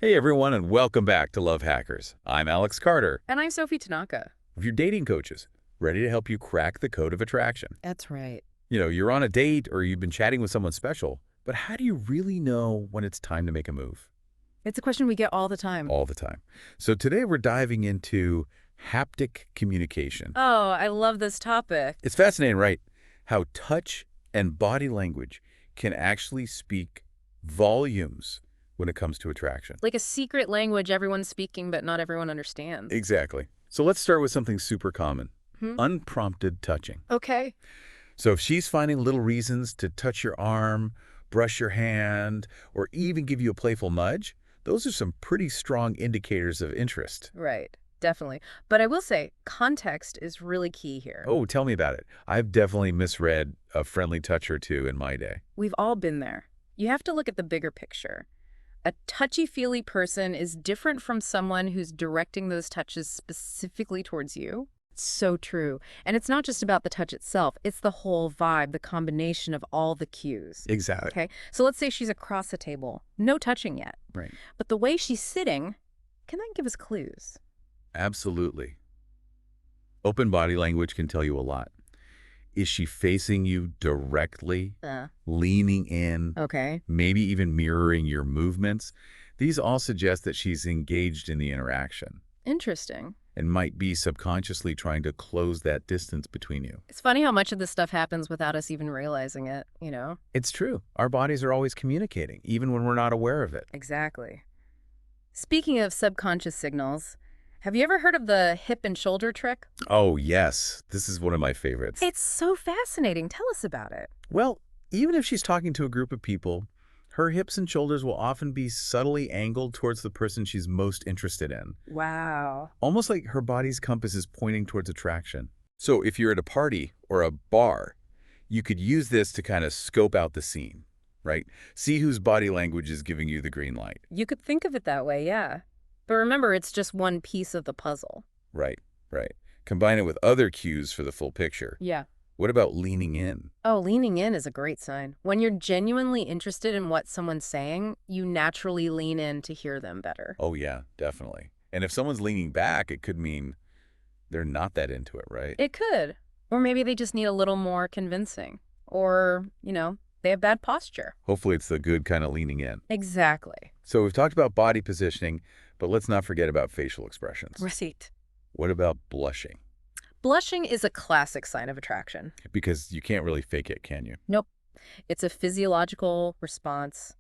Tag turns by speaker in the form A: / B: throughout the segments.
A: Hey everyone, and welcome back to Love Hackers. I'm Alex Carter,
B: And I'm Sophie Tanaka.
A: one of your dating coaches, ready to help you crack the code of attraction.
B: That's right.
A: You're on a date or you've been chatting with someone special, but how do you really know when it's time to make a move?
B: It's a question we get all the time.
A: All the time. So today we're diving into haptic communication.
B: Oh, I love this topic.
A: It's fascinating, right? How touch and body language can actually speak volumes when it comes to attraction.
B: Like a secret language everyone's speaking, but not everyone understands.
A: Exactly. So let's start with something super common.
B: Hmm?
A: Unprompted touching.
B: Okay.
A: So if she's finding little reasons to touch your arm, brush your hand, or even give you a playful nudge, those are some pretty strong indicators of interest.
B: Right. Definitely. But I will say, context is really key here.
A: Oh, tell me about it. I've definitely misread a friendly touch or two in my day.
B: We've all been there. You have to look at the bigger picture. A touchy-feely person is different from someone who's directing those touches specifically towards you. So true. And it's not just about the touch itself. It's the whole vibe, the combination of all the cues.
A: Exactly.
B: Okay, so let's say she's across the table. No touching yet.
A: Right.
B: But the way she's sitting, can that give us clues?
A: Absolutely. Open body language can tell you a lot. Is she facing you directly, leaning in,
B: Okay.
A: maybe even mirroring your movements? These all suggest that she's engaged in the interaction
B: Interesting.
A: and might be subconsciously trying to close that distance between you.
B: It's funny how much of this stuff happens without us even realizing it, you know?
A: It's true. Our bodies are always communicating, even when we're not aware of it.
B: Exactly. Speaking of subconscious signals, have you ever heard of the hip and shoulder trick?
A: Oh, yes. This is one of my favorites.
B: It's so fascinating. Tell us about it.
A: Well, even if she's talking to a group of people, her hips and shoulders will often be subtly angled towards the person she's most interested in.
B: Wow.
A: Almost like her body's compass is pointing towards attraction. So if you're at a party or a bar, you could use this to kind of scope out the scene, right? See whose body language is giving you the green light.
B: You could think of it that way, yeah. But remember, it's just one piece of the puzzle.
A: Right, right. Combine it with other cues for the full picture.
B: Yeah.
A: What about leaning in?
B: Oh, leaning in is a great sign. When you're genuinely interested in what someone's saying, you naturally lean in to hear them better.
A: Oh, yeah, definitely. And if someone's leaning back, it could mean they're not that into it, right?
B: It could. Or maybe they just need a little more convincing. Or, they have bad posture.
A: Hopefully it's the good kind of leaning in.
B: Exactly.
A: So we've talked about body positioning, but let's not forget about facial expressions.
B: Receipt.
A: What about blushing?
B: Blushing is a classic sign of attraction.
A: Because you can't really fake it, can you?
B: Nope. It's a physiological response.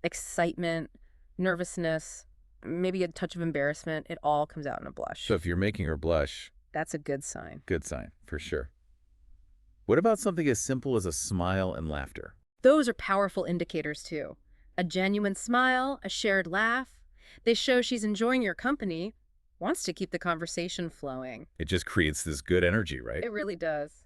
B: Excitement, nervousness, maybe a touch of embarrassment. It all comes out in a blush.
A: So if you're making her blush,
B: That's a good sign.
A: good sign, for sure. What about something as simple as a smile and laughter?
B: Those are powerful indicators, too. A genuine smile, a shared laugh. They show she's enjoying your company, wants to keep the conversation flowing.
A: It just creates this good energy, right?
B: It really does.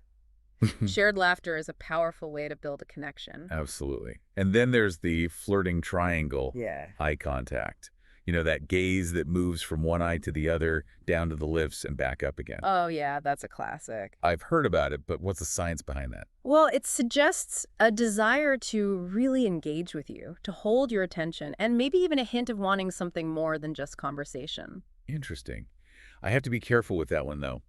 B: Shared laughter is a powerful way to build a connection.
A: Absolutely. And then there's the flirting triangle,
B: Yeah.
A: eye contact. That gaze that moves from one eye to the other, down to the lips and back up again.
B: Oh, yeah, that's a classic.
A: I've heard about it, but what's the science behind that?
B: Well, it suggests a desire to really engage with you, to hold your attention, and maybe even a hint of wanting something more than just conversation.
A: Interesting. I have to be careful with that one, though.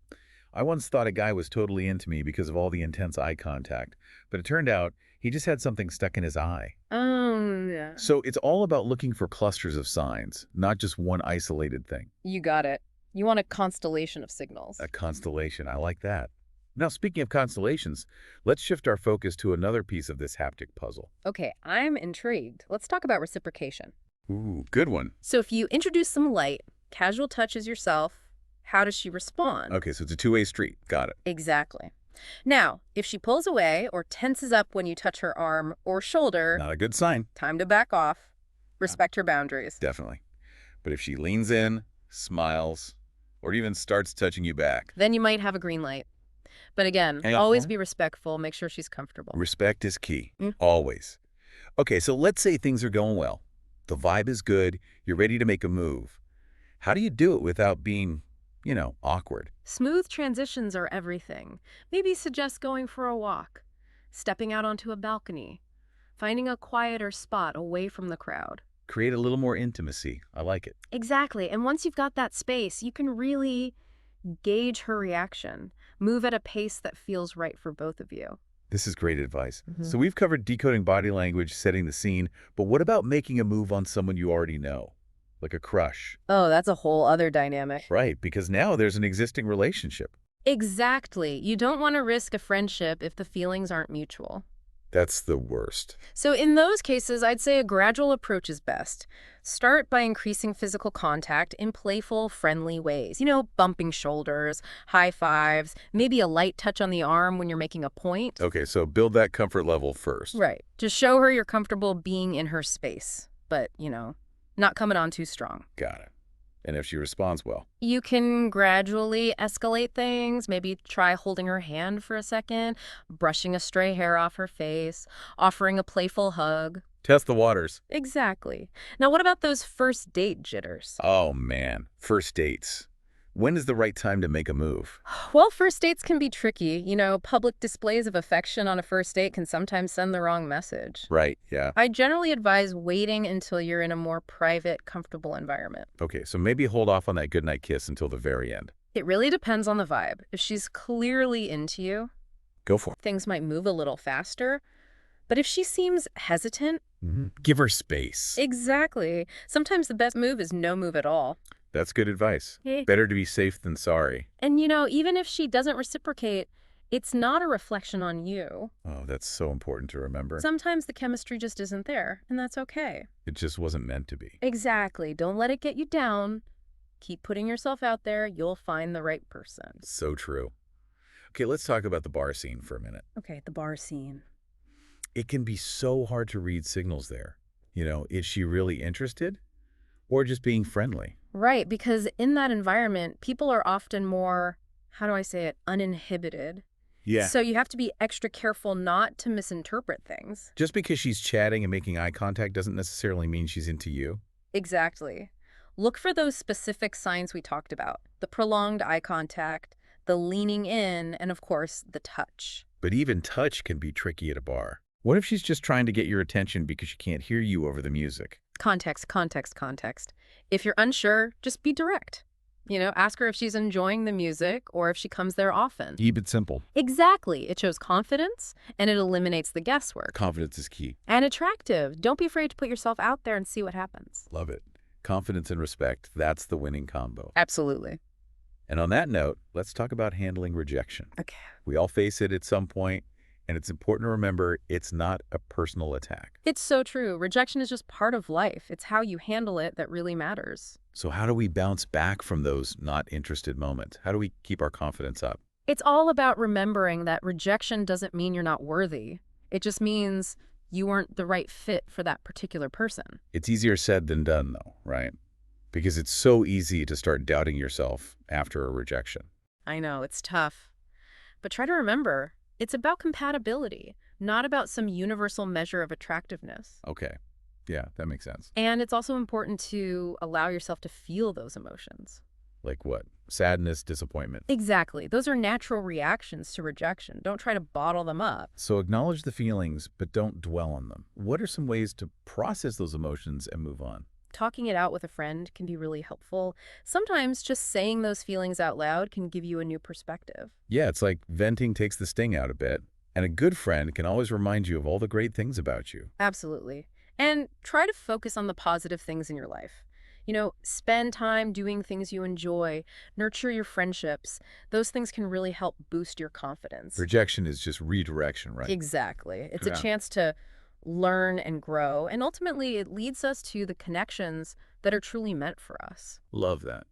A: I once thought a guy was totally into me because of all the intense eye contact, but it turned out he just had something stuck in his eye.
B: Oh, yeah.
A: So it's all about looking for clusters of signs, not just one isolated thing.
B: You got it. You want a constellation of signals.
A: A constellation, I like that. Now, speaking of constellations, let's shift our focus to another piece of this haptic puzzle.
B: Okay, I'm intrigued. Let's talk about reciprocation.
A: Ooh, good one.
B: So if you introduce some light, casual touches yourself, how does she respond?
A: Okay, so it's a two-way street. Got it.
B: Exactly. Now, if she pulls away or tenses up when you touch her arm or shoulder,
A: Not a good sign.
B: time to back off. Respect her boundaries.
A: Definitely. But if she leans in, smiles, or even starts touching you back,
B: Then you might have a green light. But again,
A: Yeah.
B: always be respectful. Make sure she's comfortable.
A: respect is key.
B: Mm.
A: Always. Okay, so let's say things are going well. The vibe is good. You're ready to make a move. How do you do it without being, awkward?
B: Smooth transitions are everything. Maybe suggest going for a walk, stepping out onto a balcony, finding a quieter spot away from the crowd.
A: Create a little more intimacy. I like it.
B: Exactly. And once you've got that space, you can really gauge her reaction. Move at a pace that feels right for both of you.
A: This is great advice. So we've covered decoding body language, setting the scene, but what about making a move on someone you already know? Like a crush.
B: Oh, that's a whole other dynamic.
A: Right, because now there's an existing relationship.
B: Exactly. You don't want to risk a friendship if the feelings aren't mutual.
A: That's the worst.
B: So in those cases, I'd say a gradual approach is best. Start by increasing physical contact in playful, friendly ways. Bumping shoulders, high fives, maybe a light touch on the arm when you're making a point.
A: Okay, so build that comfort level first.
B: Right. Just show her you're comfortable being in her space, but, not coming on too strong.
A: Got it. And if she responds well.
B: You can gradually escalate things, maybe try holding her hand for a second, brushing a stray hair off her face, offering a playful hug.
A: Test the waters.
B: Exactly. Now, what about those first date jitters?
A: Oh, man. First dates. When is the right time to make a move?
B: Well, first dates can be tricky. Public displays of affection on a first date can sometimes send the wrong message.
A: Right, yeah.
B: I generally advise waiting until you're in a more private, comfortable environment.
A: Okay, so maybe hold off on that goodnight kiss until the very end.
B: It really depends on the vibe. If she's clearly into you,
A: Go for it.
B: things might move a little faster. But if she seems hesitant...
A: Give her space.
B: Exactly. Sometimes the best move is no move at all.
A: That's good advice.
B: Yeah.
A: Better to be safe than sorry.
B: And even if she doesn't reciprocate, it's not a reflection on you.
A: Oh, that's so important to remember.
B: Sometimes the chemistry just isn't there, and that's okay.
A: It just wasn't meant to be.
B: Exactly. Don't let it get you down. Keep putting yourself out there. You'll find the right person.
A: So true. Okay, let's talk about the bar scene for a minute.
B: Okay, the bar scene.
A: It can be so hard to read signals there. Is she really interested or just being friendly?
B: Right, because in that environment, people are often more, how do I say it, uninhibited.
A: Yeah.
B: So you have to be extra careful not to misinterpret things.
A: Just because she's chatting and making eye contact doesn't necessarily mean she's into you.
B: Exactly. Look for those specific signs we talked about. The prolonged eye contact, the leaning in, and of course, the touch.
A: But even touch can be tricky at a bar. What if she's just trying to get your attention because she can't hear you over the music?
B: Context, context, context. If you're unsure, just be direct. Ask her if she's enjoying the music or if she comes there often.
A: Keep it simple.
B: Exactly. It shows confidence and it eliminates the guesswork.
A: Confidence is key.
B: And attractive. Don't be afraid to put yourself out there and see what happens.
A: Love it. Confidence and respect, that's the winning combo.
B: Absolutely.
A: And on that note, let's talk about handling rejection.
B: Okay.
A: We all face it at some point, and it's important to remember it's not a personal attack.
B: It's so true. Rejection is just part of life. It's how you handle it that really matters.
A: So how do we bounce back from those not interested moments? How do we keep our confidence up?
B: It's all about remembering that rejection doesn't mean you're not worthy. It just means you weren't the right fit for that particular person.
A: It's easier said than done, though, right? Because it's so easy to start doubting yourself after a rejection.
B: I know, it's tough. But try to remember, it's about compatibility, not about some universal measure of attractiveness.
A: Okay. Yeah, that makes sense.
B: And it's also important to allow yourself to feel those emotions.
A: Like what? Sadness, disappointment.
B: Exactly. Those are natural reactions to rejection. Don't try to bottle them up.
A: So acknowledge the feelings, but don't dwell on them. What are some ways to process those emotions and move on?
B: Talking it out with a friend can be really helpful. Sometimes just saying those feelings out loud can give you a new perspective.
A: Yeah, it's like venting takes the sting out a bit. And a good friend can always remind you of all the great things about you.
B: Absolutely. And try to focus on the positive things in your life. Spend time doing things you enjoy, nurture your friendships. Those things can really help boost your confidence.
A: Rejection is just redirection, right?
B: Exactly. It's
A: Yeah.
B: a chance to learn and grow, and ultimately it leads us to the connections that are truly meant for us.
A: Love that.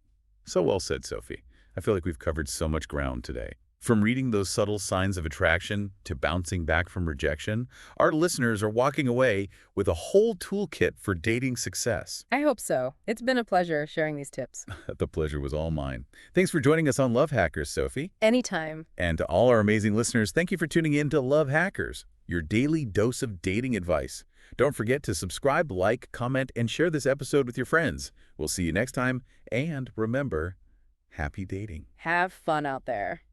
A: So well said, Sophie. I feel like we've covered so much ground today. From reading those subtle signs of attraction to bouncing back from rejection, our listeners are walking away with a whole toolkit for dating success.
B: I hope so. It's been a pleasure sharing these tips.
A: The pleasure was all mine. Thanks for joining us on Love Hackers, Sophie.
B: Anytime.
A: And to all our amazing listeners, thank you for tuning in to Love Hackers, your daily dose of dating advice. Don't forget to subscribe, like, comment, and share this episode with your friends. We'll see you next time, and remember, happy dating.
B: Have fun out there.